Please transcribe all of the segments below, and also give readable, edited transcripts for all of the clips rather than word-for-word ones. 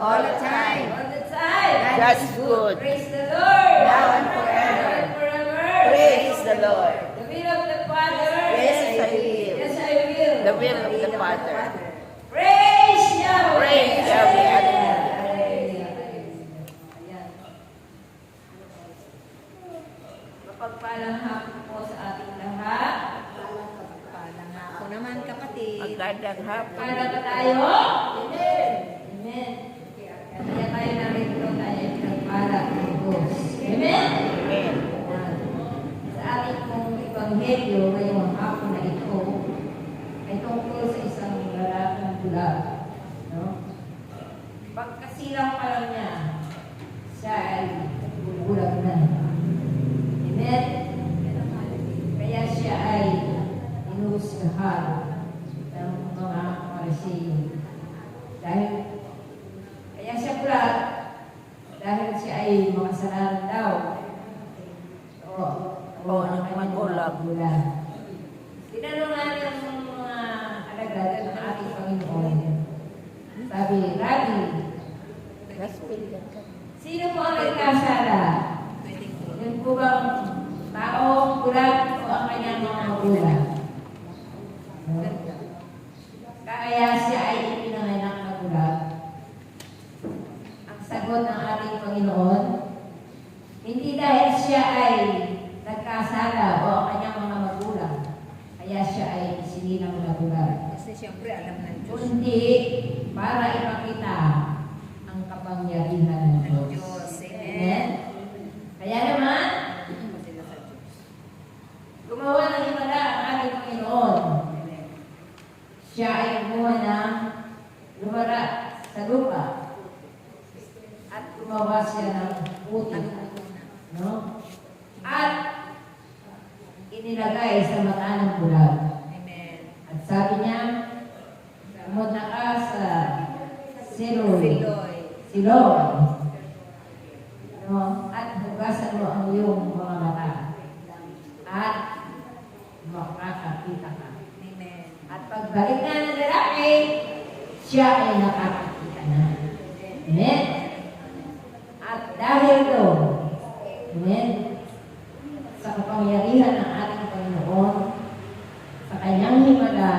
all the time. All the time. God is good. Praise the Lord. Now and forever. And forever. Praise the Lord. The will of the Father. Yes, I will. Yes, I will. The will of the Father. Praise Yahweh. Praise Yahweh. Hallelujah. Ayan. Mapagpalang hapon po sa ating lahat. Palang ako naman kapatid. Magandang hapon. Para ba tayo? Amen. Amen. Kaya tayo narito tayo nagpala ng Diyos. Amen. Amen. Sa ating pong ebanghelyo ngayong hapon na ito ay tungkol sa isang lalaking bulag. No? Pagkasilang pa lang niya, siya ay bulag na. Amen? Kaya siya ay inuusgahan ng mga Pariseo. Kaya siya bulag dahil siya ay makasalanan daw. Oo, nagmagulag. bulag. Tinanong natin ang mga alagad ng ating Panginoon. Sabi, Rabbi, sino po ang nagkasala? Yun po bang taong bulag o ang kanyang mga magulang? Kaya siya ay ipinanganak na bulag. Ang sagot ng ating Panginoon, hindi dahil siya ay nagkasala o ang kanyang mga magulang, kaya siya ay isinilang na bulag. Kasi siyempre alam ng Diyos. Kundi para ipakita ang kapangyarihan ng Ng Diyos. Diyos. Amen? Kaya naman, Sila sa Diyos. gumawa ng himala ang ating Panginoon. Siya ay gumawa ng lumara sa lupa at gumawa siya ng putik. No? At inilagay sa mata ng bulag. Amen. At sabi niya, pumunta ka sa Siloy. Siloy. No? At hugasan mo ang iyong mga mata. At makakakita ka. Amen. At pagbalik na ng lalaki, siya ay nakakakita na. Amen? At dahil doon, amen, sa kapangyarihan ng ating Panginoon, sa kanyang himala,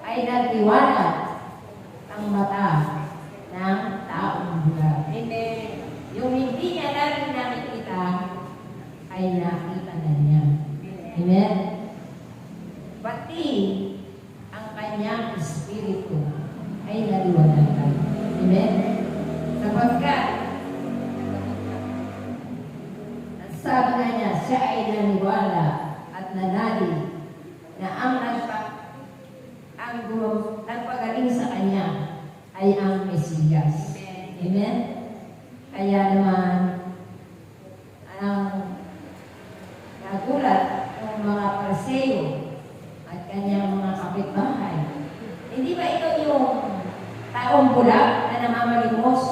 ay nagtiwanag ang mata ng taong bulag. Amen. Yung hindi niya dati nakikita, ay nakita na niya. Amen? Pati ang kanyang espiritu ay naliwanagan. Amen? Sapagkat, sabi na niya, siya ay naniwala at nanali na ang nagpagaling sa kanya ay ang Mesiyas. Amen? Kaya naman, ang nagulat ng mga Pariseo at kanyang mga kapitbahay. Hindi ba ito yung taong bulag na namamalimos?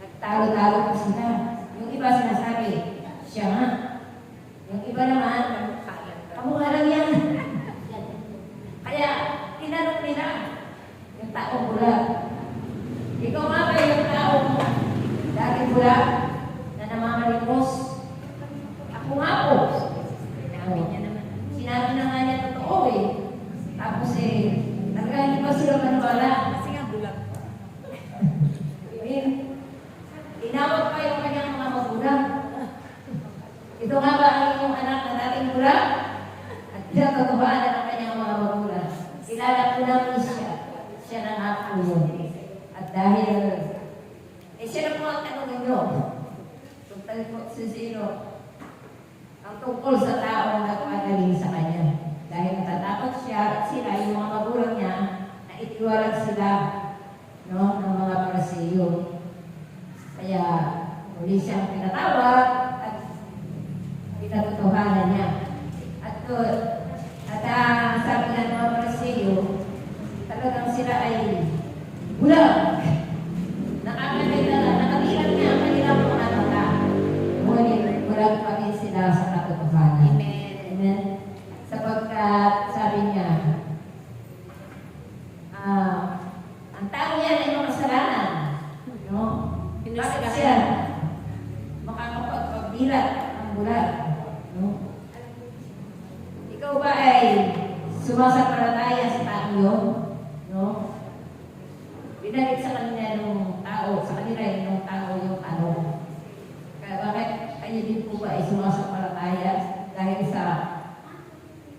Nagtalo-talo pa sila. Yung iba sinasabi, siya nga. Yung iba naman, kamukha lang yan. Kaya, tinanong nila, yung taong bulag. Ikaw nga ba yung taong dati bulag na namamalimos? Ako nga po. Sinabi niya naman. Sinabi na nga niya totoo eh. Tapos talaga hindi pa sila maniwala. Kasi nga bulag. Tinawag pa yung kanyang mga magulang. Ito nga ba ang iyong anak na dating bulag? At pinatotohanan ang kanyang mga magulang. Kilala ko namin siya. Siya na nga po yun. At dahil, siya na po ang tanong ninyo. Tungkol po si sino. Ang tungkol sa taong nagpagaling sa kanya. Dahil natatakot siya at sila, yung mga magulang niya, na itiwalag sila no, ng mga Pariseo. Kaya muli siyang pinatawag at pinatutuhanan niya. At sabi ng mga Pariseo, talagang sila ay bulag. Nakatilang niya ang kanilang mga mata. Ngunit bulag pa rin sila sa katotohanan. Amen. Amen. Sapagkat sabi niya, ang tao yan ay makasalanan. Bakit siya makakapagpabilat ng bulan? No? Ikaw ba ay sumasampalataya sa tao yun? No? Binalit sa kanila nung tao, sa kanila yung tao yung tanong. Kaya bakit kayo din po ba ay sumasampalataya dahil sa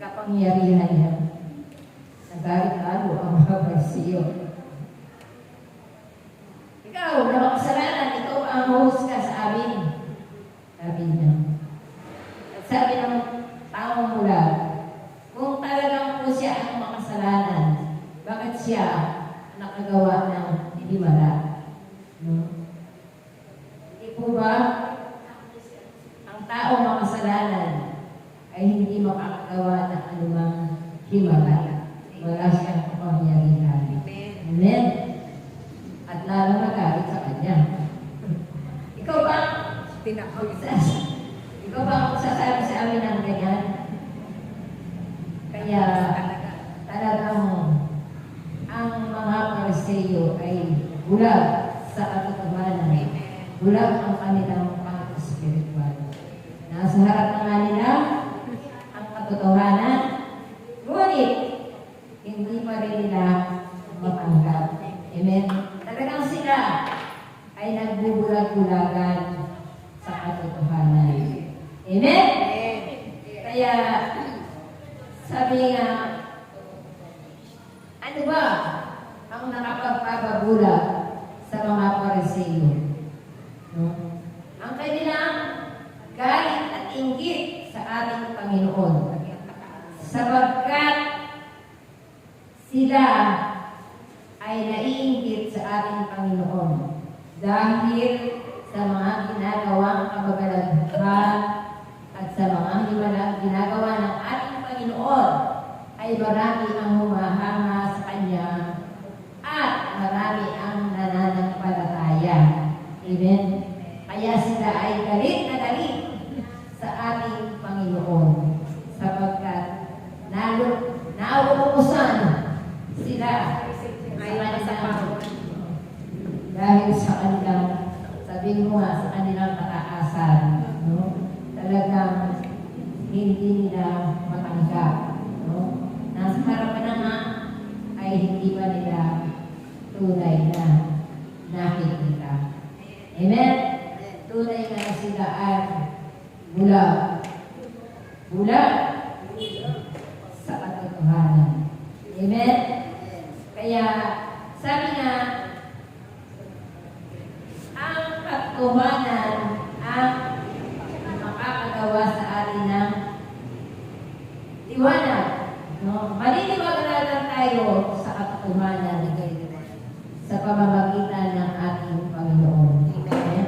kapangyarihan niya? Nagalit lalo ang mga Parisiyo. Ikaw, na makasalanan, ikaw ang mahusga sa amin. Sabi niya. At sabi ng taong mula, kung talagang po siya ang makasalanan, bakit siya nakagawa ng himala? No? Hindi po ba ang taong makasalanan ay hindi makakagawa ng anumang himala? Wala siyang kapangyarihan. Amen. At lalo na galit sa kanya. Ikaw ba? Ikaw ba ang magsasabi sa amin ng ganyan? Kaya talagang ang mga Pariseo ay bulag sa katotohanan. Bulag ang kanilang pang-spiritual. Nasa harap na nga nila ang katotohanan. Ngunit, hindi pa rin nila matanggap. Amen? Talagang sila ay nagbubulag-bulagan sa katotohanan. Amen? Kaya, sabi nga, ano ba ang nakapagpapabulag sa mga Pariseo? No? Ang kanilang galit at inggit sa ating Panginoon. Sapagkat sila ay naiinggit sa ating Panginoon dahil sa mga ginagawang kababalaghan at sa mga hiwalang ginagawa ng ating Panginoon ay marami ang humahanga sa Kanya at marami ang nananampalataya. Amen? Kaya sila ay galit na galit sa ating Panginoon sapagkat nauubusan sila dahil sa kanilang, sabihin mo nga, sa kanilang kataasan, no? Talagang hindi nila matanggap. No? Nasa harapan na nga ay hindi pa nila tunay na nakikita. Amen? Tunay na sila ay bulag. Bulag sa katotohanan. Amen? Kaya, sabi nga, ang katotohanan ang makakagawa sa atin ng liwanag. No? Maniniwala lang tayo sa katotohanan sa pamamagitan ng ating Panginoon. Amen?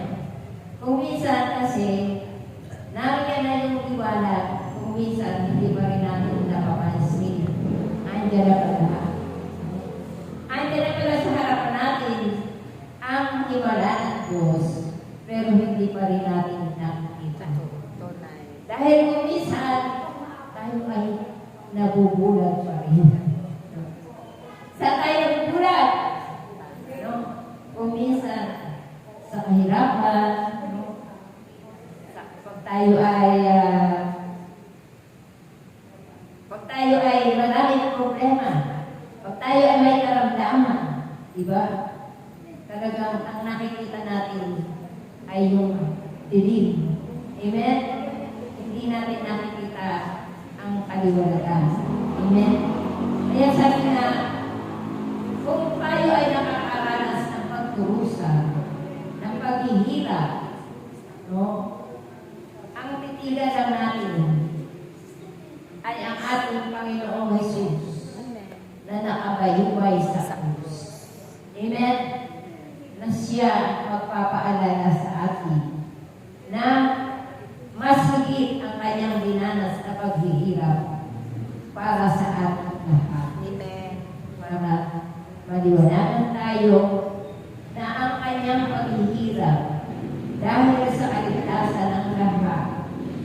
Kung minsan kasi, nariyan na yung liwanag, kung minsan hindi pa rin natin napapansin. Andiyan na pala. Andiyan na pala sa harapan natin ang himala ng Diyos, pero hindi pa rin natin nakikita. Dahil kung minsan, tayo ay nabubulag pa rin. Saan tayo nabubulag? No? Kung minsan, sa kahirapan, no? Pag tayo ay maraming problema, pag tayo ay may karamdaman, diba? Talagang ang nakikita natin ay yung dilim. Amen? Hindi natin nakikita ang kaliwanagan. Amen? Kaya sabi nga, kung tayo ay nakakaranas ng pagkurusa, ng paghihirap, no? Ang titigan lang natin ay ang ating Panginoong Jesus na nakabayubay sa krus. Amen? Na siya magpapaalala sa atin na mas higit ang kanyang dinanas na paghihirap para sa ating lahat. Amen. Para maliwanagan tayo na ang kanyang paghihirap dahil sa kaligtasan ng lahat,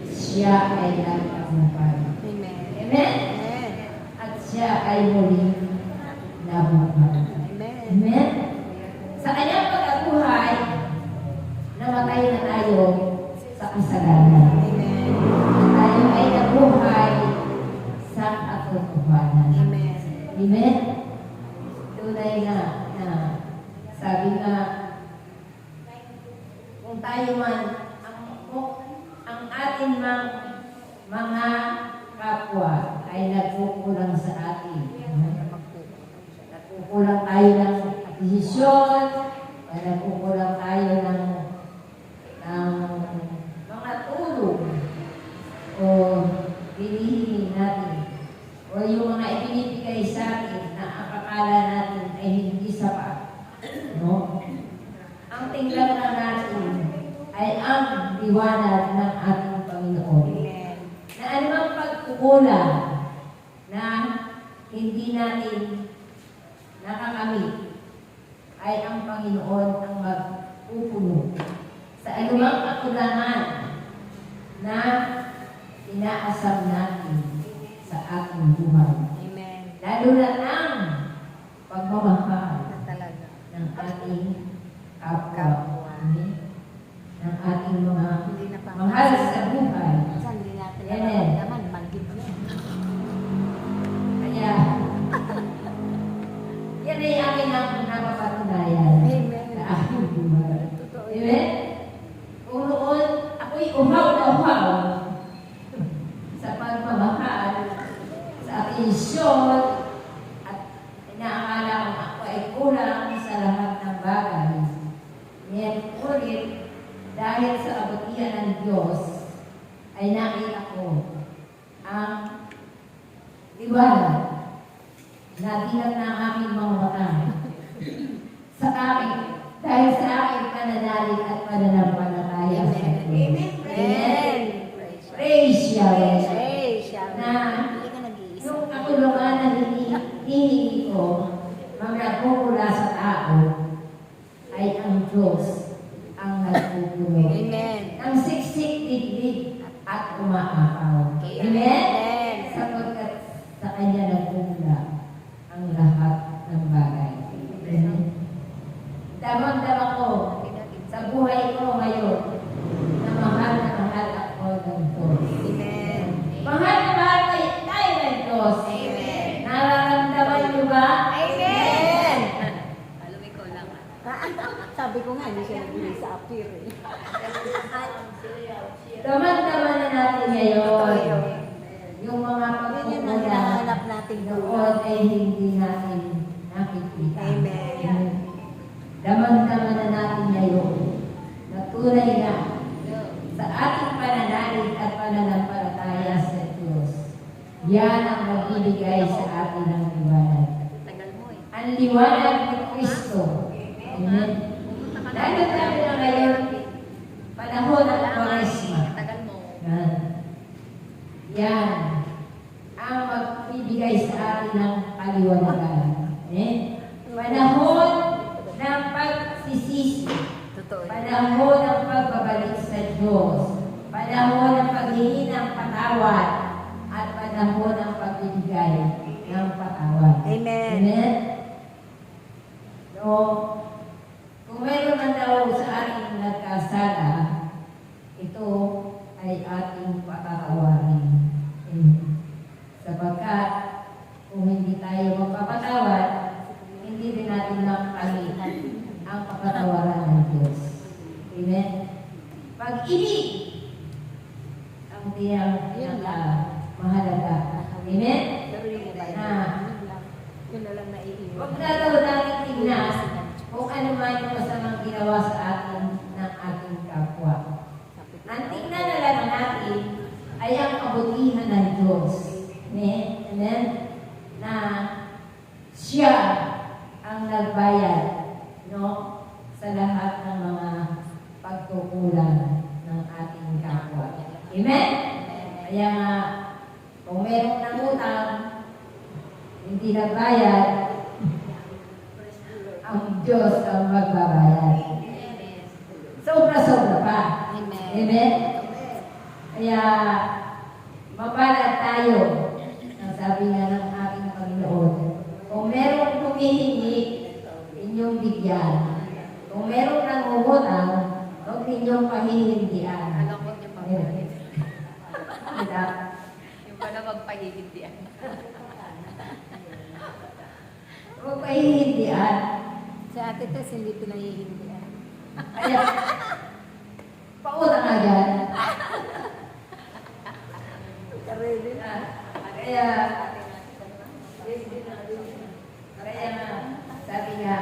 siya ay nagtagumpay. Amen. Amen? Amen. At siya ay muling nabuhay. Amen. Amen? Sa kanyang pagkabuhay, namatay na tayo sa kasalanan. Amen. Tayo ay nabuhay sa katotohanan. Amen. Amen? Tunay na sabi nga, kung tayo man, ang ating mga kapwa ay nagkukulang sa atin. Nagkukulang tayo ng akisisyon, o nagkukulang tayo ng mga tulong o bilihin natin o yung mga ibinibigay sa atin na ang akala natin ay hindi sapat. No? Ang tingnan na natin ay ang liwanag ng ating Panginoon. Amen. Na anumang pagkukulang na hindi natin nakakamit ay ang Panginoon ang magpupuno sa anumang kakulangan na inaasam natin sa ating buhay. Amen. Lalo na ang pagmamahal Na talaga. ng ating kapwa. Amen? Ng ating mga Hindi na pa. mahal sa buhay. Saan hindi natin Amen. naman, banggit mo. Kaya, yan ay aking napapatunayan Amen. sa aking buhay. Totoo. Amen? Kung noon, ako'y uhaw na uhaw sa pagmamahal, sa atensyon, at inaakala kong ako ay kulang sa lahat ng bagay. Ngayon ulit, dahil sa kabutihan ng Diyos, ay nakita ko ang liwanag na dilat ng aking mga mata sa akin, dahil sa aking pananalig at pananampalataya sa Diyos. Amen. Praise Yahweh. Praise Yahweh. Na Hindi ka nag-iisa. yung kakulungan na hinihingi ko, magkakukula sa tao, ay ang Diyos ang nagpupuno. Amen. Ang siksik, digdig, at umaapaw. Amen? Amen. Sapagkat sa Kanya nagpumula ang lahat ng bagay. Amen? Damang-dama ko sa buhay ko ngayon na mahal ako ng Diyos. Amen. Mahal na mahal tayo ng Diyos. Amen. Nararamdaman niyo ba? Amen. Sabi ko nga, hindi siya nag-iisa sa appear eh. Daman-daman na natin ngayon. Totoo. Yung mga Yun yung pagkukulang hinahanap natin noon doon. ay hindi natin nakikita. Amen. Daman-daman na natin ngayon na tunay na sa ating pananalig at pananampalataya sa Diyos. Yan ang magbibigay sa atin ng liwanag. Ang liwanag ni Kristo. Amen. Lalo tayo na ngayon, panahon ng Kwaresma. Yan ang magbibigay sa atin ng kaliwanagan. Panahon ng pagsisisi. Totoo. Panahon ng pagbabalik sa Diyos. Panahon ng paghingi ng patawad. At panahon ng pagbibigay ng patawad. Amen. Amen? So, kung mayroon man daw sa ating nagkasala, ito ay ating patatawarin. Sapagkat kung hindi tayo magpapatawad, hindi din natin makakamit ang kapatawaran ng Diyos. Amen? Pag-ibig ang mahalaga. Amen? Yun na lang naiiwan. Huwag na daw natin tingnan kung ano man yung masamang ginawa sa atin ng ating kapwa. Ang tingnan na lang natin ay ang kabutihan ng Diyos. Amen? Na siya ang nagbayad, no, sa lahat ng mga pagkukulang ng ating kapwa. Amen? Kaya nga, kung merong nangutang, hindi nagbayad, ang Diyos ang magbabayad. Sobra-sobra pa. Amen. Amen? Kaya, mapalad tayo. Ang sabi nga ng ating Panginoon, kung merong humihingi, inyong bigyan. Kung merong nangungutang, huwag inyong pahihindian. Alam ko niya pa. Ayun. Diba? Yung pala magpahihindian. Huwag pahihindian. Si Ate Tess hindi pinahihindian. Kaya, pauna nga dyan. Kareli na. Kaya, sabi nga,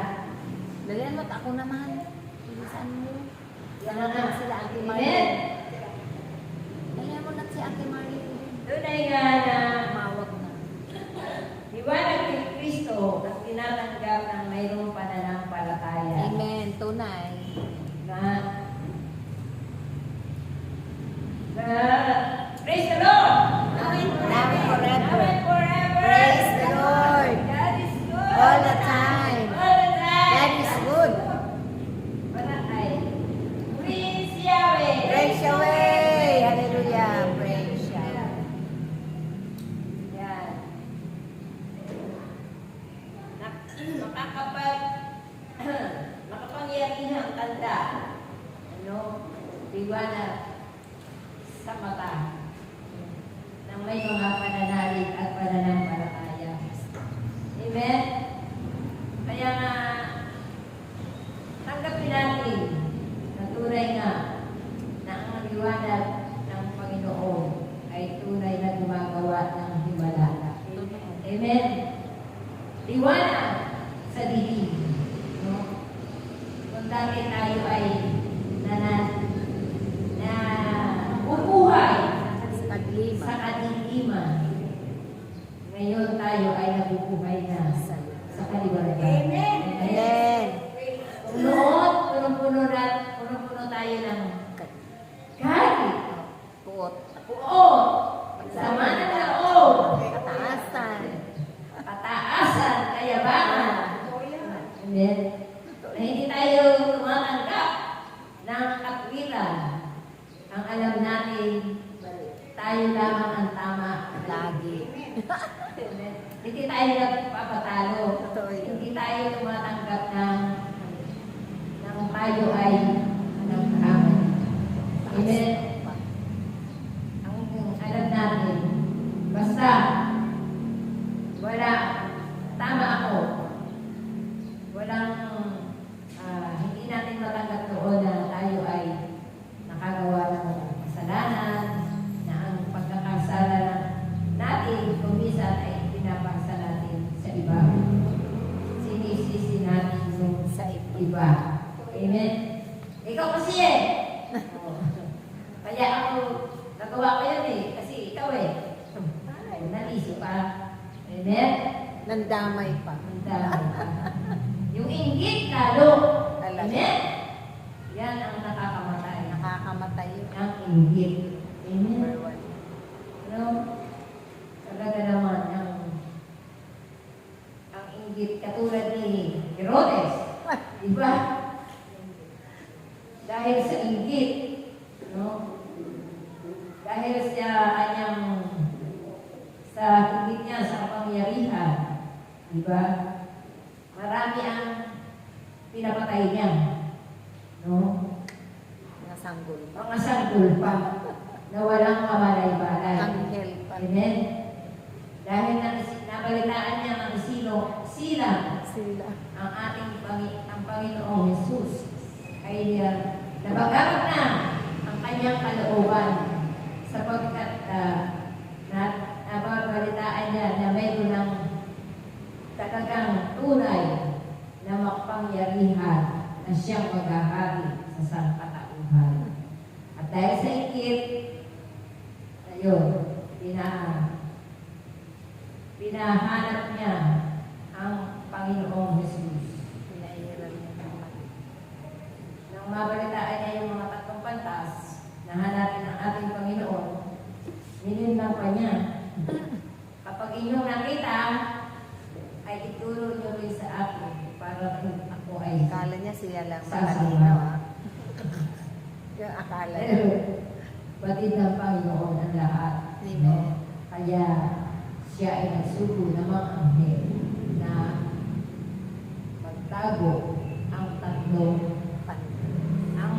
Dalian mo't ako naman. Bilisan mo. yan Ano na na sila Ate Amen. Marlene. Dalian mo na si Ate Marlene. Doon ay nga na Mawag na. liwanag ni Kristo at tinatanggap ng mayroong pananampalataya. Amen. Tunay. Praise the Lord! Amen forever. Amen forever! Praise the Lord. God is good! All the time. All the time! God is good. Wala tayo. Praise Yahweh! Praise Yahweh. Hallelujah. Praise Yahweh. Yan. Makapangyarihang tanda. Ano? Liwanag sa mata ng may mga pananalig at pananampalataya. Amen? Kaya nga, tanggapin natin na tunay nga na ang liwanag ng Panginoon ay tunay na gumagawa ng himala. Amen? Liwanag sa dilim. No? Kung dati tayo ay upuhay Sa taglima. sa kadiliman, ngayon tayo ay nabubuhay na sa kaliwanagan. Amen! Amen. Kung noon, punong-puno tayo ng galit, Puot. puot, sama ng loob, Kataasan. pataasan, kayabangan. Amen. Na hindi tayo tumatanggap ng katwiran. Ang alam natin, tayo lamang ang tama. Lagi. Amen. Hindi tayo nagpapatalo. Totoo yun. Hindi tayo tumatanggap ng tayo ay nagkamali. Amen. Ang alam natin, basta wala, tama ako. Walang, hindi natin matanggap noon na tayo ay nakagawa ng kasalanan, na ang pagkakasala natin, kung minsan ay pinapaksa natin sa iba. Sinisisi natin yung sa iba. Amen? Ikaw kasi eh. Oo. Kaya ako, nagawa ko yan eh. Kasi ikaw eh. Nalisip pa. Amen? Nandamay pa. Ang dami pa. Yung inggit lalo. Talaga. Amen? Yan ang nakakamatay. Nakakamatay yun. Ang inggit. Amen? Number one. Ano? Talaga naman ang inggit katulad ni Herodes. Diba? Dahil sa inggit, no? Dahil sa kanyang sa inggit niya sa kapangyarihan, diba? Marami ang pinapatay niya, no? Nasanggol. Mga sanggol pa na walang kamalay-balay. Anghel pa. Amen. Dahil nabalitaan niya ang sila Sila. ang ang Panginoong Jesus ay nabagamit na ang kanyang kalooban sapagkat nababalitaan niya na mayroon ng talagang tunay na makapangyarihan na siyang maghahari sa sangkatauhan. At dahil sa inggit, ayun, pinahanap niya ang Panginoong Jesus. Pinairan niya naman. Nang mabalitaan niya yung mga tatlong pantas na hanapin ang ating Panginoon, nilinlang pa niya. Kapag inyong nakita, ay ituro niyo rin sa akin para ako ay Akala niya siya lang Sasama. matalino, ah. Yung akala niya. batid ng Panginoon ang lahat. Amen. Kaya siya ay nagsugo ng mga anghel na magtago ang tatlong ang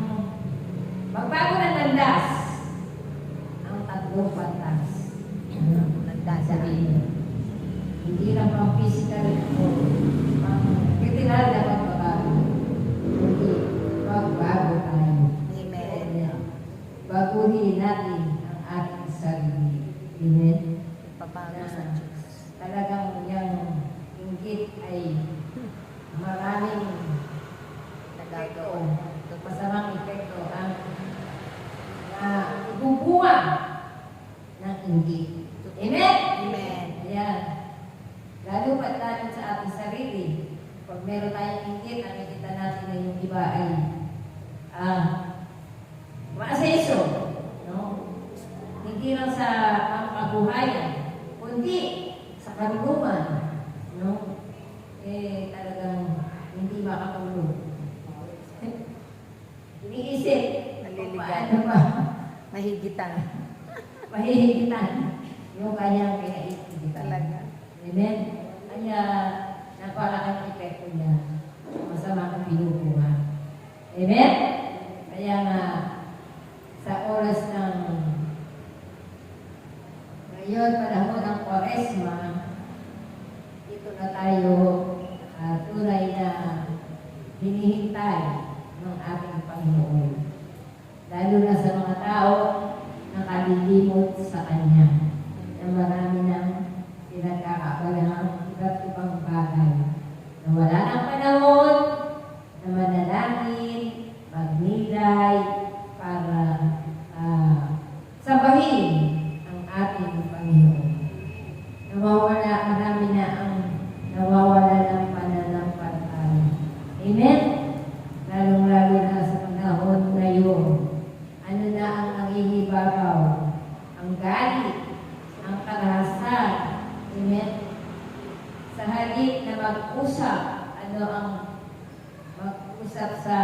hindi lang pang physical o pang literal na pagbabago, kundi pagbago tayo. Amen. Baguhin natin ang ating sarili. Amen? Pabago sa Diyos. Talagang yung inggit ay maraming epekto, masamang epekto ang bubunga ng inggit. Amen? Amen. Ayan. Lalo pat natin sa ating sarili. Pag meron tayong inggit, nakikita natin na yung iba ay maasenso. No? Hindi lang sa pangkabuhayan, kundi sa karuguman. No? Talagang hindi makatulog. Iniisip, paano ba Mahigitan. mahihigitan yung kanyang pinaiigitan. Talaga. Amen? Kaya napakalaking epekto niya. Masama ang pinubuha. Amen? Kaya nga, sa oras ng ngayon, panahon ng Kwaresma, ito na tayo tunay na hinihintay ng ating Panginoon. Lalo na sa mga tao na kalilimot sa Kanya, na marami ng pinagkakabalahang iba't ibang bagay, na wala ng panahon, na manalangin, magnilay, para sabahin ang ating Panginoon. Marami na ang nawawala ng pananampalataya. Amen? Lalong-lalo na sa panahon ngayon. Ano na ang nangihibabaw? Ang galit, ang karahasan. Amen? Sa halip na mag-usap, ano ang mag-usap sa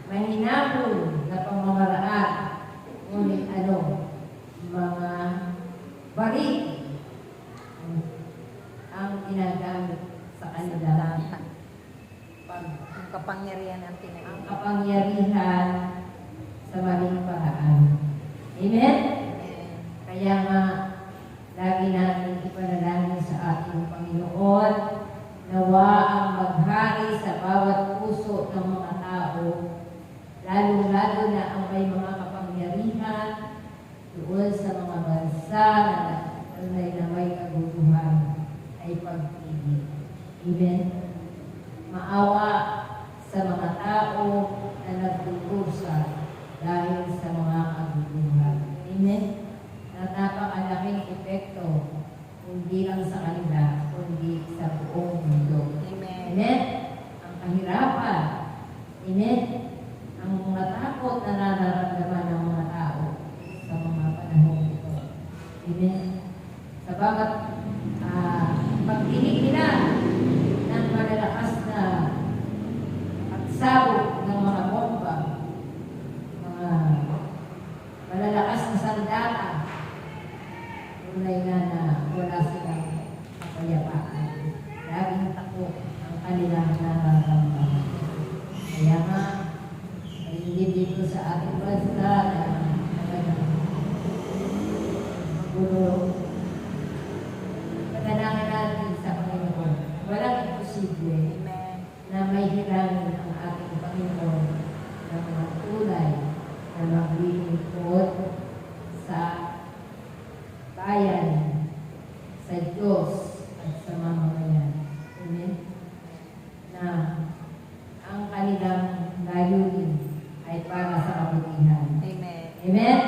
mahinahon na pamamaraan? Ngunit mga balik ang ginagamit sa kanila. Ang kapangyarihan ang Ang tinayin. kapangyarihan sa maling paraan. Amen? Kaya nga, lagi natin ipanalangin sa ating Panginoon, nawa ang maghari sa bawat puso ng mga tao, lalo-lalo na ang may mga kapangyarihan doon sa mga bansa na may kagustuhan ay pagpili. Amen? Maawa sa mga tao na nagtutusa dahil sa mga kagustuhan. Amen? Na napakalaking epekto hindi lang sa kanila, kundi sa buong mundo. Amen. Amen? Ang kahirapan. Amen? Ang mga takot na nararamdaman ng mga tao sa mga panahon ito. Amen? Sa bawat pagdinig nila ng malalakas na pagsabog ng mga bomba, mga malalakas na sandata, tunay nga na wala silang kapayapaan. Laging takot ang kanilang nararamdaman. Kaya nga, ay dito sa ating bansa na talagang magulo. Panalangin natin sa Panginoon. Walang imposible Amen. na may hilangin ang ating Panginoon ng mga tulay na maglilingkod sa bayan, sa Diyos at sa mamamayan. Amen? Na ang kanilang layunin ay para sa kabutihan. Amen. Amen?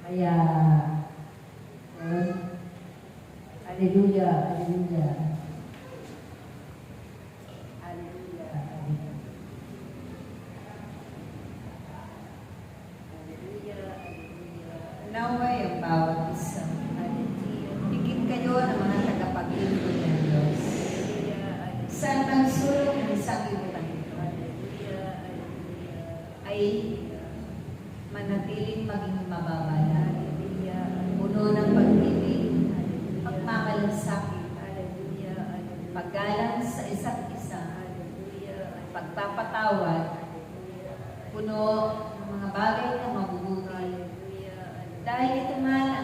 Kaya, hallelujah, hallelujah. Hallelujah, hallelujah. Hallelujah, hallelujah. Naway ang bawat isa. Higit kayo ng mga tagapaglingkod ng Diyos. Sa pagsulong ng sanglibutan ito ay manatiling maging mababala. Puno ng pag-ibig, pagmamalasakit, paggalang sa isa't isa, pagpapatawad, puno ng mga bagay na mabubuti. Dahil ito man